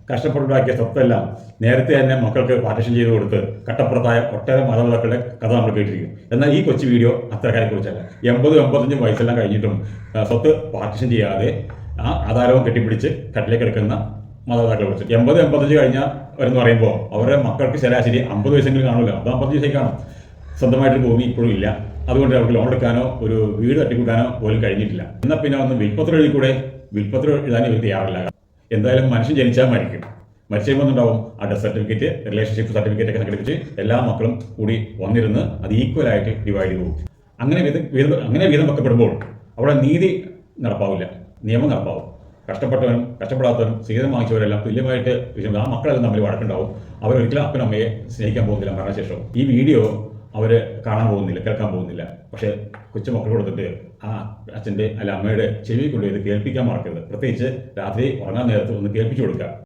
കഷ്ടപ്പെട്ടുണ്ടാക്കിയ സ്വത്തെല്ലാം നേരത്തെ തന്നെ മക്കൾക്ക് പാർട്ടിഷൻ ചെയ്ത് കൊടുത്ത് കട്ടപ്പുറത്തായ ഒട്ടേറെ മാതാപിതാക്കളുടെ കഥ നമ്മൾ കേട്ടിരിക്കും. എന്നാൽ ഈ കൊച്ചു വീഡിയോ അത്രക്കാരെ കുറിച്ചല്ല. 80-85 വയസ്സെല്ലാം കഴിഞ്ഞിട്ടും സ്വത്ത് പാർട്ടിഷൻ ചെയ്യാതെ ആ ആധാരവും കെട്ടിപ്പിടിച്ച് കട്ടിലേക്ക് എടുക്കുന്ന മാതാപിതാക്കളെ കുറിച്ച്. 80-85 കഴിഞ്ഞവരെന്ന് പറയുമ്പോൾ അവരുടെ മക്കൾക്ക് ശരാശരി 50 വയസ്സെങ്കിലും കാണുമല്ലോ. അത് 50 വയസ്സേ കാണും. സ്വന്തമായിട്ടൊരു ഭൂമി ഇപ്പോഴും ഇല്ല. അതുകൊണ്ട് അവർക്ക് ലോൺ എടുക്കാനോ ഒരു വീട് തട്ടിക്കൂട്ടാനോ പോലും കഴിഞ്ഞിട്ടില്ല. എന്നാൽ പിന്നെ ഒന്ന് വിൽപ്പത്രം എഴുതിക്കൂടെ? വിൽപ്പത്രം എഴുതാൻ ഇവർ തയ്യാറില്ല. എന്തായാലും മനുഷ്യൻ ജനിച്ചാൽ മരിക്കും. മരിച്ചു കഴിയുമ്പോൾ ആ ഡെത്ത് സർട്ടിഫിക്കറ്റ്, റിലേഷൻഷിപ്പ് സർട്ടിഫിക്കറ്റ് ഒക്കെ സംഘടിപ്പിച്ച് എല്ലാ മക്കളും കൂടി വന്നിരുന്ന് അത് ഈക്വലായിട്ട് ഡിവൈഡ് ചെയ്തു പോകും. അങ്ങനെ വീതം വെക്കപ്പെടുമ്പോൾ അവിടെ നീതി നടപ്പാവില്ല, നിയമം നടപ്പാവും. കഷ്ടപ്പെട്ടവനും കഷ്ടപ്പെടാത്തവനും സീതം വാങ്ങിച്ചവരെല്ലാം തുല്യമായിട്ട് ആ മക്കളെല്ലാം തമ്മിൽ വഴക്കുണ്ടാവും. അവരൊരിക്കലും അപ്പനും അമ്മയെ സ്നേഹിക്കാൻ പോകുന്നില്ല മരണശേഷം. ഈ വീഡിയോ അവർ കാണാൻ പോകുന്നില്ല, കേൾക്കാൻ പോകുന്നില്ല. പക്ഷേ കൊച്ചുമക്കൾ കൊടുത്തിട്ട് ആ അച്ഛൻ്റെ അല്ല അമ്മയുടെ ചെവി കൊണ്ട് ഇത് കേൾപ്പിക്കാൻ മറക്കരുത്. പ്രത്യേകിച്ച് രാത്രി ഉറങ്ങാൻ നേരത്ത് ഒന്ന് കേൾപ്പിച്ചു കൊടുക്കുക.